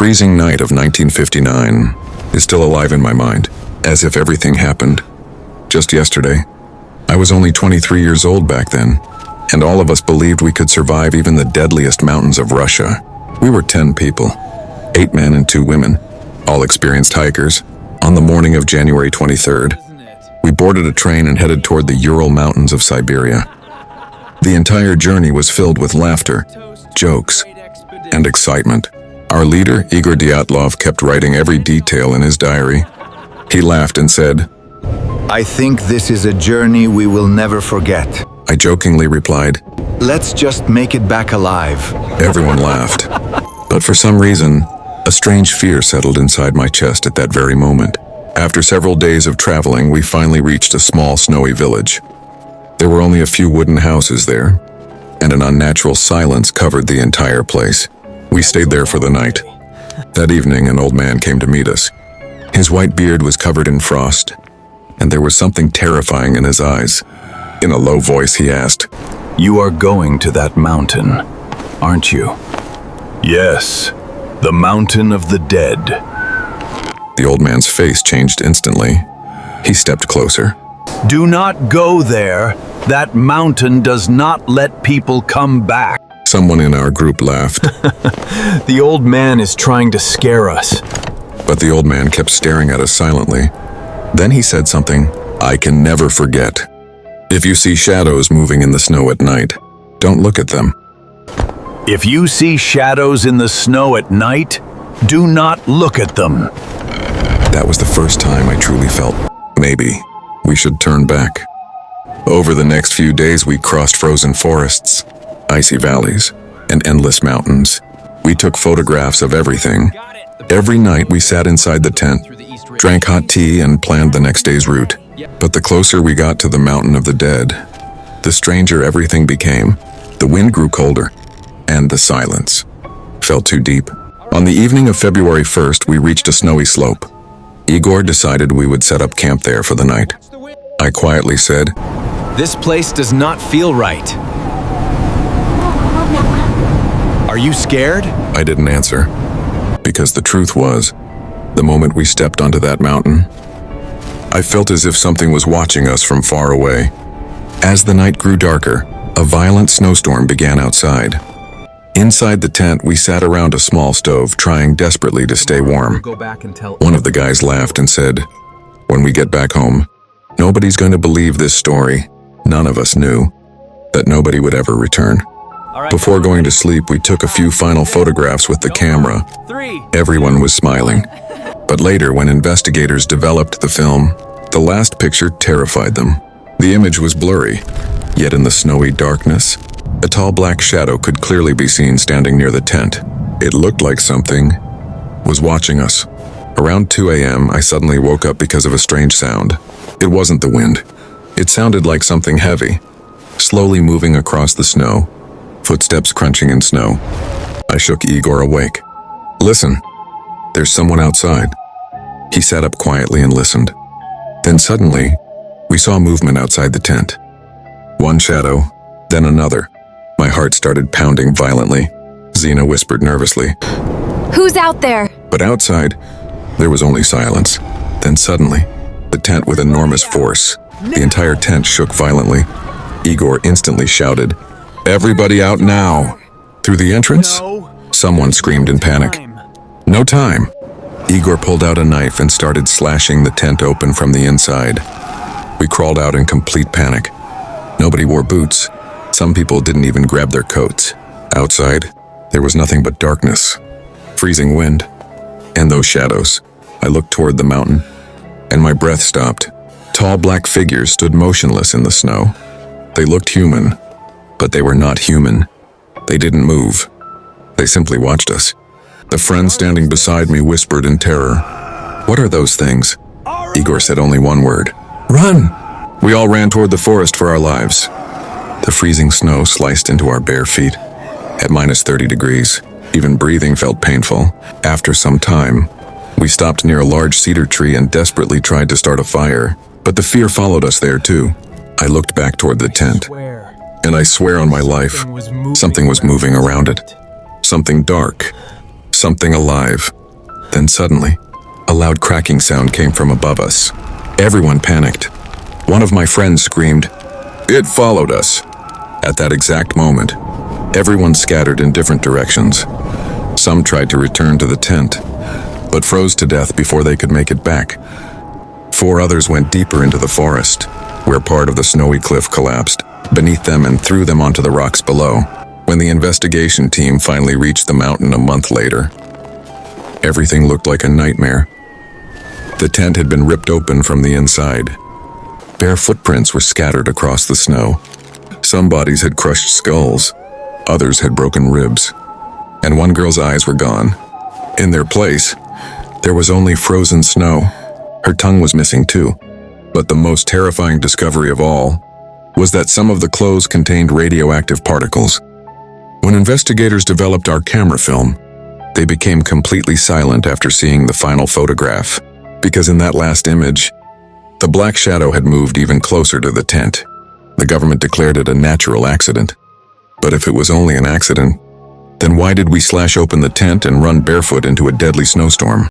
freezing night of 1959 is still alive in my mind, as if everything happened just yesterday. I was only 23 years old back then, and all of us believed we could survive even the deadliest mountains of Russia. We were 10 people, 8 men and 2 women, all experienced hikers. On the morning of January 23rd, we boarded a train and headed toward the Ural Mountains of Siberia. The entire journey was filled with laughter, jokes, and excitement. Our leader, Igor Dyatlov, kept writing every detail in his diary. He laughed and said, "I think this is a journey we will never forget." I jokingly replied, "Let's just make it back alive." Everyone laughed. But for some reason, a strange fear settled inside my chest at that very moment. After several days of traveling, we finally reached a small snowy village. There were only a few wooden houses there, and an unnatural silence covered the entire place. We stayed there for the night. That evening, an old man came to meet us. His white beard was covered in frost, and there was something terrifying in his eyes. In a low voice, he asked, "You are going to that mountain, aren't you?" "Yes, the mountain of the dead." The old man's face changed instantly. He stepped closer. "Do not go there. That mountain does not let people come back." Someone in our group laughed. "The old man is trying to scare us." But the old man kept staring at us silently. Then he said something I can never forget. "If you see shadows moving in the snow at night, don't look at them." "If you see shadows in the snow at night, do not look at them." That was the first time I truly felt maybe we should turn back. Over the next few days, we crossed frozen forests, icy valleys, and endless mountains. We took photographs of everything. Every night we sat inside the tent, drank hot tea, and planned the next day's route. But the closer we got to the mountain of the dead, the stranger everything became. The wind grew colder, and the silence felt too deep. On the evening of February 1st, we reached a snowy slope. Igor decided we would set up camp there for the night. I quietly said, "This place does not feel right. Are you scared?" I didn't answer, because the truth was, the moment we stepped onto that mountain, I felt as if something was watching us from far away. As the night grew darker, a violent snowstorm began outside. Inside the tent, we sat around a small stove, trying desperately to stay warm. One of the guys laughed and said, "When we get back home, nobody's going to believe this story." None of us knew that nobody would ever return. Before going to sleep, we took a few final photographs with the camera. Everyone was smiling. But later, when investigators developed the film, the last picture terrified them. The image was blurry, yet in the snowy darkness, a tall black shadow could clearly be seen standing near the tent. It looked like something was watching us. Around 2 a.m., I suddenly woke up because of a strange sound. It wasn't the wind. It sounded like something heavy, slowly moving across the snow, footsteps crunching in snow. I shook Igor awake. "Listen, there's someone outside." He sat up quietly and listened. Then suddenly, we saw movement outside the tent. One shadow, then another. My heart started pounding violently. Zena whispered nervously, "Who's out there?" But outside, there was only silence. Then suddenly, the tent with enormous force. The entire tent shook violently. Igor instantly shouted, "Everybody out now!" Through the entrance, someone screamed in panic. "No time!" Igor pulled out a knife and started slashing the tent open from the inside. We crawled out in complete panic. Nobody wore boots. Some people didn't even grab their coats. Outside, there was nothing but darkness, freezing wind, and those shadows. I looked toward the mountain, and my breath stopped. Tall black figures stood motionless in the snow. They looked human, but they were not human. They didn't move. They simply watched us. The friend standing beside me whispered in terror, "What are those things?" Igor said only one word, "Run!" We all ran toward the forest for our lives. The freezing snow sliced into our bare feet. At minus 30 degrees, even breathing felt painful. After some time, we stopped near a large cedar tree and desperately tried to start a fire, but the fear followed us there too. I looked back toward the tent, and I swear on my life, something was moving around it. Something dark, something alive. Then suddenly, a loud cracking sound came from above us. Everyone panicked. One of my friends screamed, "It followed us!" At that exact moment, everyone scattered in different directions. Some tried to return to the tent, but froze to death before they could make it back. 4 others went deeper into the forest, where part of the snowy cliff collapsed beneath them and threw them onto the rocks below. When the investigation team finally reached the mountain a month later, everything looked like a nightmare. The tent had been ripped open from the inside. Bare footprints were scattered across the snow. Some bodies had crushed skulls, others had broken ribs, and one girl's eyes were gone. In their place, there was only frozen snow. Her tongue was missing too. But the most terrifying discovery of all was that some of the clothes contained radioactive particles. When investigators developed our camera film, they became completely silent after seeing the final photograph, because in that last image, the black shadow had moved even closer to the tent. The government declared it a natural accident. But if it was only an accident, then why did we slash open the tent and run barefoot into a deadly snowstorm?